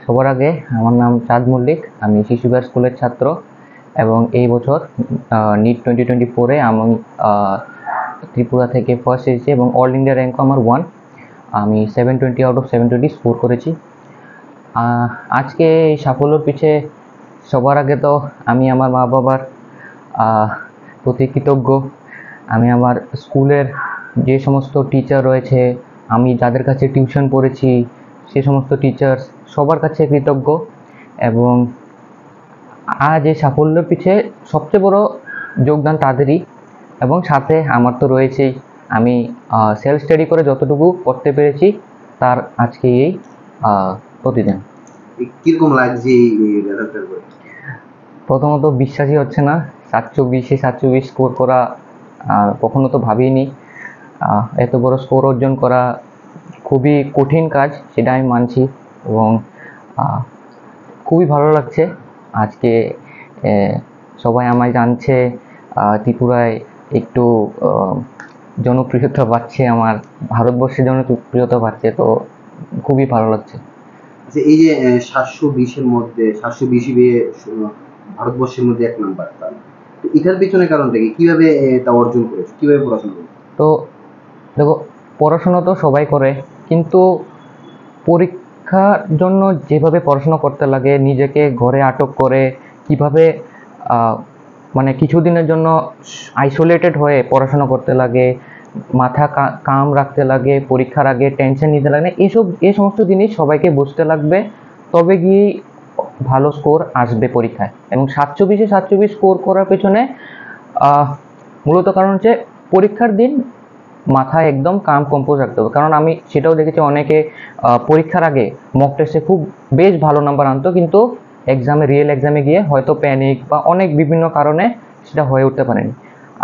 সবার আগে আমার নাম চাঁদ মল্লিক, আমি শিশুবিহার স্কুলের ছাত্র এবং এই বছর নিট 2024-এ আমি ত্রিপুরা থেকে ফার্স্ট এসেছি এবং অল ইন্ডিয়া র্যাঙ্ক আমার 1। আমি 720 আউট অফ 720 স্কোর করেছি। আজকে এই সাফল্যর পিছে সবার আগে তো আমি আমার মা বাবার প্রতি কৃতজ্ঞ। আমি আমার স্কুলের যে সমস্ত টিচার রয়েছে, আমি যাদের কাছে টিউশন পড়েছি সে সমস্ত টিচার্স সবার কাছে কৃতজ্ঞ। এবং আজ এই সাফল্যের পিছে সবচেয়ে বড় যোগদান তাদেরই, এবং সাথে আমার তো রয়েছেই। আমি সেলফ স্টাডি করে যতটুকু করতে পেরেছি তার আজকে এই প্রতিদিন। কিরকম লাগছে এই রেজাল্টের পরে? প্রথমত বিশ্বাসই হচ্ছে না, 724 স্কোর করা কখনো তো ভাবিনি। এত বড় স্কোর অর্জন করা খুবই কঠিন কাজ, সেটা আমি মানছি। এবং খুবই ভালো লাগছে আজকে সবাই আমায় জানছে, ত্রিপুরায় একটু জনপ্রিয়তা পাচ্ছে, আমার ভারতবর্ষে জনপ্রিয়তা পাচ্ছে, তো খুবই ভালো লাগছে। আচ্ছা, এই যে 720-এর মধ্যে 720 পেয়ে ভারতবর্ষের মধ্যে 1 নাম্বার, তো এটার পেছনে কারণটা কি? কিভাবে তা অর্জন করেছো? কিভাবে পড়াশোনা করেছো? তো দেখো, পড়াশোনা তো সবাই করে, কিন্তু পরীক্ষার জন্য যেভাবে পড়াশোনা করতে লাগে, নিজেকে ঘরে আটক করে কিভাবে মানে কিছুদিনের জন্য আইসোলেটেড হয়ে পড়াশোনা করতে লাগে, মাথা কাম রাখতে লাগে, পরীক্ষার আগে টেনশন নিতে লাগে, এই সমস্ত জিনিস সবাইকে বুঝতে লাগবে, তবে গিয়েই ভালো স্কোর আসবে পরীক্ষায়। এবং 724 স্কোর করার পেছনে মূলত কারণ হচ্ছে পরীক্ষার দিন মাথায় একদম কাম কম্পোজ রাখতে হবে। কারণ আমি সেটাও দেখেছি, অনেকে পরীক্ষার আগে মক টেস্টে খুব বেশ ভালো নাম্বার আনতো, কিন্তু রিয়েল এক্সামে গিয়ে হয়তো প্যানিক বা অনেক বিভিন্ন কারণে সেটা হয়ে উঠতে পারেনি।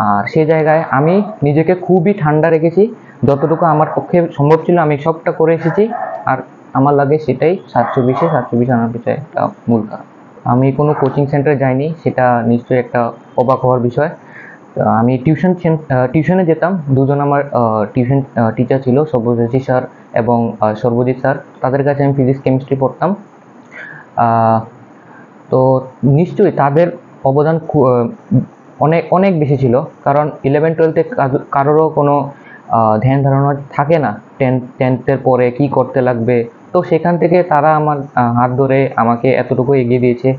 আর সেই জায়গায় আমি নিজেকে খুবই ঠান্ডা রেখেছি, যতটুকু আমার পক্ষে সম্ভব ছিল আমি সবটা করে এসেছি। আর আমার লাগে সেটাই 724 আনার পিছনে একটা মূল কারণ। আমি কোনো কোচিং সেন্টারে যাইনি, সেটা নিশ্চয়ই একটা অবাক হওয়ার বিষয়। আমি টিউশনে যেতাম। দুজন আমার টিউশন টিচার ছিল, সব্যসাচী স্যার এবং সর্বজিৎ স্যার। তাদের কাছে আমি ফিজিক্স কেমিস্ট্রি পড়তাম। তো নিশ্চয়ই তাদের অবদান অনেক অনেক বেশি ছিল, কারণ 11-12-এ কারোরও কোনো ধ্যান ধারণা থাকে না 10th-এর পরে কি করতে লাগবে। তো সেখান থেকে তারা আমার হাত ধরে আমাকে এতটুকু এগিয়ে দিয়েছে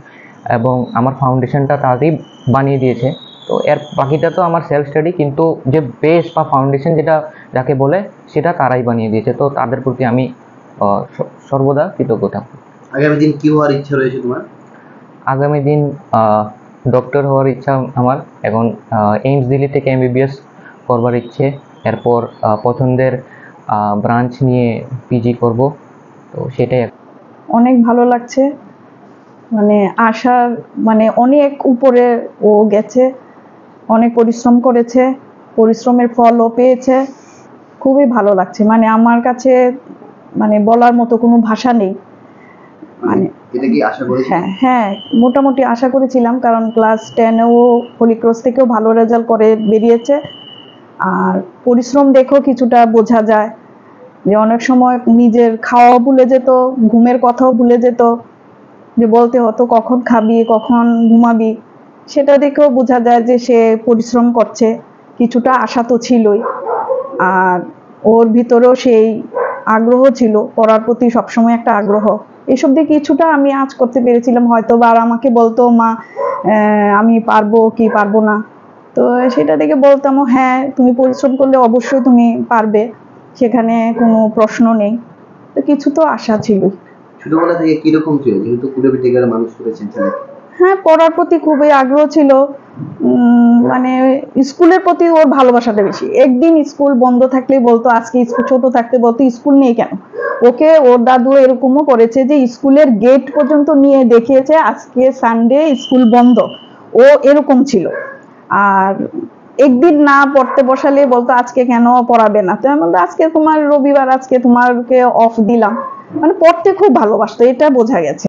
এবং আমার ফাউন্ডেশনটা তাড়াতাড়ি বানিয়ে দিয়েছে। তো এর বাকিটা তো আমার সেলফ স্টাডি, কিন্তু যে বেস বা ফাউন্ডেশন যাকে বলে সেটা তারাই বানিয়ে দিয়েছে। তো তাদের প্রতি আমি সর্বদা কৃতজ্ঞ থাকব। আগামী দিন কি হওয়ার ইচ্ছা রয়েছে তোমার? আগামী দিন ডক্টর হওয়ার ইচ্ছা আমার। এখন এইমস দিল্লি থেকে MBBS করবার ইচ্ছে। এরপর পছন্দের ব্রাঞ্চ নিয়ে পিজি করব, তো সেটাই। অনেক ভালো লাগছে, মানে আশার অনেক উপরে ও গেছে, অনেক পরিশ্রম করেছে, পরিশ্রমের ফলও পেয়েছে। খুবই ভালো লাগছে, আমার কাছে বলার মতো কোনো ভাষা নেই। এটা কি আশা করেছিলে? হ্যাঁ, মোটামুটি আশা করেছিলাম, কারণ ক্লাস 10-এও হোলি ক্রস থেকেও ভালো রেজাল্ট করে বেরিয়েছে। আর পরিশ্রম দেখো কিছুটা বোঝা যায় যে অনেক সময় নিজের খাওয়া ভুলে যেত, ঘুমের কথাও ভুলে যেত, যে বলতে হতো কখন খাবি কখন ঘুমাবি, সেটা দেখেও বোঝা যায় যে সে পরিশ্রম করছে। কিছুটা আশা তো ছিলই, আর ওর ভিতরেও সেই আগ্রহ ছিল, পড়ার প্রতি সবসময় একটা আগ্রহ। এসব দিয়ে কিছুটা আমি আজ করতে পেরেছিলাম। হয়তো বা আর আমাকে বলতো মা আমি পারবো কি পারবো না, তো সেটা দেখে বলতাম হ্যাঁ তুমি পরিশ্রম করলে অবশ্যই তুমি পারবে, সেখানে কোনো প্রশ্ন নেই। তো কিছু তো আশা ছিল। ছোটবেলা থেকে কিরকম ছিল, যেহেতু কুড়ে টিকার মানুষ করেছেন ছেলেকে? হ্যাঁ, পড়ার প্রতি খুবই আগ্রহ ছিল। স্কুলের প্রতি ওর ভালোবাসাটা বেশি। একদিন স্কুল বন্ধ থাকলেই বলতো, আজকে স্কুল, ছোট থাকতে বলতো স্কুল নেই কেন। ওকে ওর দাদু এরকমও করেছে যে স্কুলের গেট পর্যন্ত নিয়ে দেখিয়েছে আজকে সানডে স্কুল বন্ধ, ও এরকম ছিল। আর একদিন না পড়তে বসালে বলতো আজকে কেন পড়াবে না, তো আমি বলতো আজকে তোমার রবিবার, আজকে তোমাকে অফ দিলাম। পড়তে খুব ভালোবাসতো, এটা বোঝা গেছে।